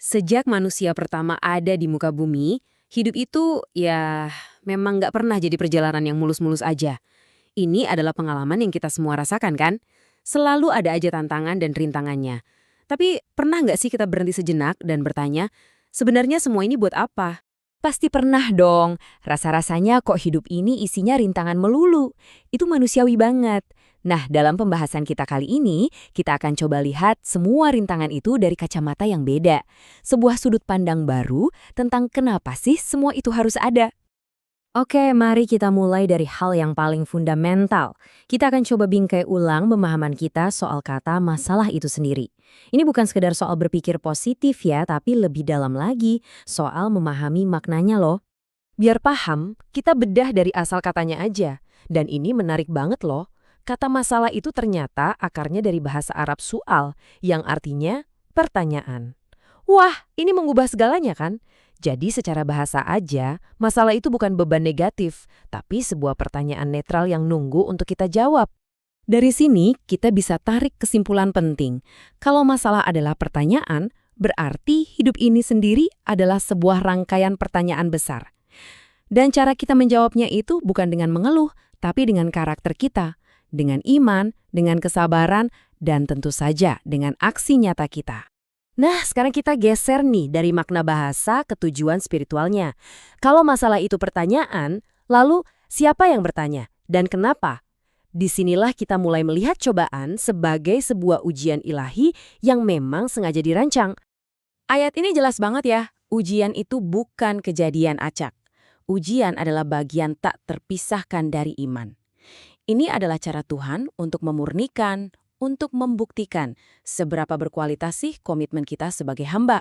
Sejak manusia pertama ada di muka bumi, hidup itu ya memang nggak pernah jadi perjalanan yang mulus-mulus aja. Ini adalah pengalaman yang kita semua rasakan kan? Selalu ada aja tantangan dan rintangannya. Tapi pernah nggak sih kita berhenti sejenak dan bertanya, sebenarnya semua ini buat apa? Pasti pernah dong. Rasa-rasanya kok hidup ini isinya rintangan melulu. Itu manusiawi banget. Nah, dalam pembahasan kita kali ini, kita akan coba lihat semua rintangan itu dari kacamata yang beda. Sebuah sudut pandang baru tentang kenapa sih semua itu harus ada. Oke, mari kita mulai dari hal yang paling fundamental. Kita akan coba bingkai ulang pemahaman kita soal kata masalah itu sendiri. Ini bukan sekedar soal berpikir positif ya, tapi lebih dalam lagi soal memahami maknanya loh. Biar paham, kita bedah dari asal katanya aja. Dan ini menarik banget loh. Kata masalah itu ternyata akarnya dari bahasa Arab su'al, yang artinya pertanyaan. Wah, ini mengubah segalanya kan? Jadi secara bahasa aja, masalah itu bukan beban negatif, tapi sebuah pertanyaan netral yang nunggu untuk kita jawab. Dari sini, kita bisa tarik kesimpulan penting. Kalau masalah adalah pertanyaan, berarti hidup ini sendiri adalah sebuah rangkaian pertanyaan besar. Dan cara kita menjawabnya itu bukan dengan mengeluh, tapi dengan karakter kita, dengan iman, dengan kesabaran, dan tentu saja dengan aksi nyata kita. Nah, sekarang kita geser nih dari makna bahasa ke tujuan spiritualnya. Kalau masalah itu pertanyaan, lalu siapa yang bertanya dan kenapa? Disinilah kita mulai melihat cobaan sebagai sebuah ujian ilahi yang memang sengaja dirancang. Ayat ini jelas banget ya, ujian itu bukan kejadian acak. Ujian adalah bagian tak terpisahkan dari iman. Ini adalah cara Tuhan untuk memurnikan, untuk membuktikan seberapa berkualitas sih komitmen kita sebagai hamba.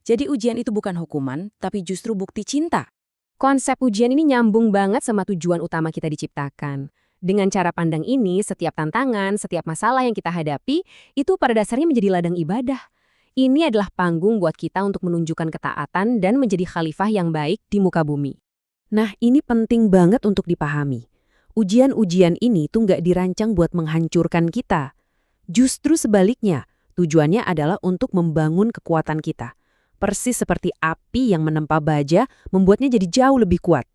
Jadi ujian itu bukan hukuman, tapi justru bukti cinta. Konsep ujian ini nyambung banget sama tujuan utama kita diciptakan. Dengan cara pandang ini, setiap tantangan, setiap masalah yang kita hadapi, itu pada dasarnya menjadi ladang ibadah. Ini adalah panggung buat kita untuk menunjukkan ketaatan dan menjadi khalifah yang baik di muka bumi. Nah, ini penting banget untuk dipahami. Ujian-ujian ini tuh nggak dirancang buat menghancurkan kita. Justru sebaliknya, tujuannya adalah untuk membangun kekuatan kita. Persis seperti api yang menempa baja, membuatnya jadi jauh lebih kuat.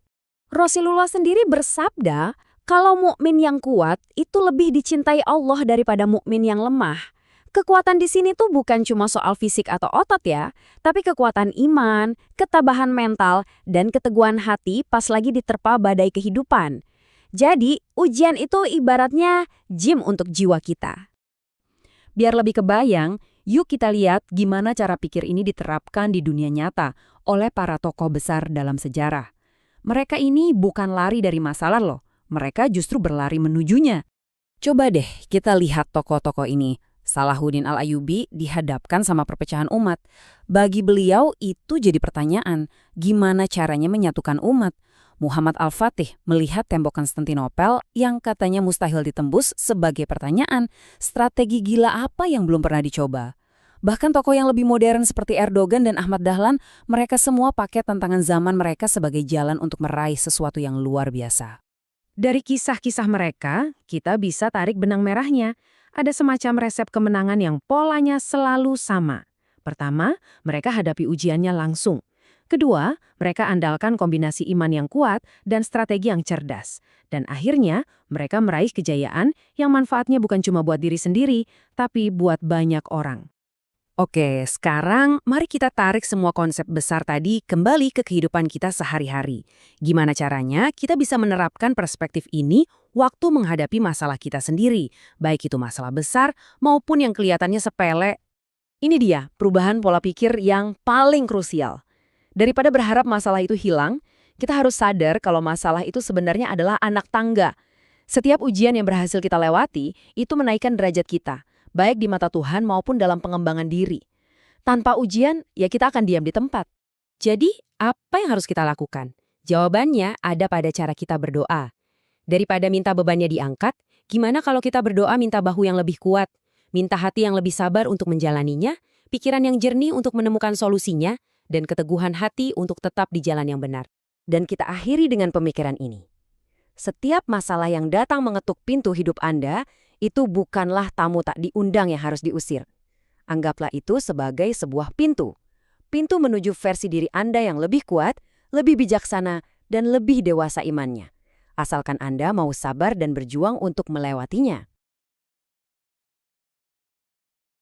Rasulullah sendiri bersabda, kalau mukmin yang kuat itu lebih dicintai Allah daripada mukmin yang lemah. Kekuatan di sini tuh bukan cuma soal fisik atau otot ya, tapi kekuatan iman, ketabahan mental, dan keteguhan hati pas lagi diterpa badai kehidupan. Jadi, ujian itu ibaratnya gym untuk jiwa kita. Biar lebih kebayang, yuk kita lihat gimana cara pikir ini diterapkan di dunia nyata oleh para tokoh besar dalam sejarah. Mereka ini bukan lari dari masalah loh, mereka justru berlari menujunya. Coba deh kita lihat tokoh-tokoh ini. Salahuddin Al-Ayyubi dihadapkan sama perpecahan umat. Bagi beliau itu jadi pertanyaan, gimana caranya menyatukan umat? Muhammad Al-Fatih melihat tembok Konstantinopel yang katanya mustahil ditembus sebagai pertanyaan, strategi gila apa yang belum pernah dicoba. Bahkan tokoh yang lebih modern seperti Erdogan dan Ahmad Dahlan, mereka semua pakai tantangan zaman mereka sebagai jalan untuk meraih sesuatu yang luar biasa. Dari kisah-kisah mereka, kita bisa tarik benang merahnya. Ada semacam resep kemenangan yang polanya selalu sama. Pertama, mereka hadapi ujiannya langsung. Kedua, mereka andalkan kombinasi iman yang kuat dan strategi yang cerdas. Dan akhirnya, mereka meraih kejayaan yang manfaatnya bukan cuma buat diri sendiri, tapi buat banyak orang. Oke, sekarang mari kita tarik semua konsep besar tadi kembali ke kehidupan kita sehari-hari. Gimana caranya kita bisa menerapkan perspektif ini waktu menghadapi masalah kita sendiri, baik itu masalah besar maupun yang kelihatannya sepele. Ini dia perubahan pola pikir yang paling krusial. Daripada berharap masalah itu hilang, kita harus sadar kalau masalah itu sebenarnya adalah anak tangga. Setiap ujian yang berhasil kita lewati, itu menaikkan derajat kita, baik di mata Tuhan maupun dalam pengembangan diri. Tanpa ujian, ya kita akan diam di tempat. Jadi, apa yang harus kita lakukan? Jawabannya ada pada cara kita berdoa. Daripada minta bebannya diangkat, gimana kalau kita berdoa minta bahu yang lebih kuat, minta hati yang lebih sabar untuk menjalaninya, pikiran yang jernih untuk menemukan solusinya, dan keteguhan hati untuk tetap di jalan yang benar. Dan kita akhiri dengan pemikiran ini. Setiap masalah yang datang mengetuk pintu hidup Anda, itu bukanlah tamu tak diundang yang harus diusir. Anggaplah itu sebagai sebuah pintu. pintu menuju versi diri Anda yang lebih kuat, lebih bijaksana, dan lebih dewasa imannya. Asalkan Anda mau sabar dan berjuang untuk melewatinya.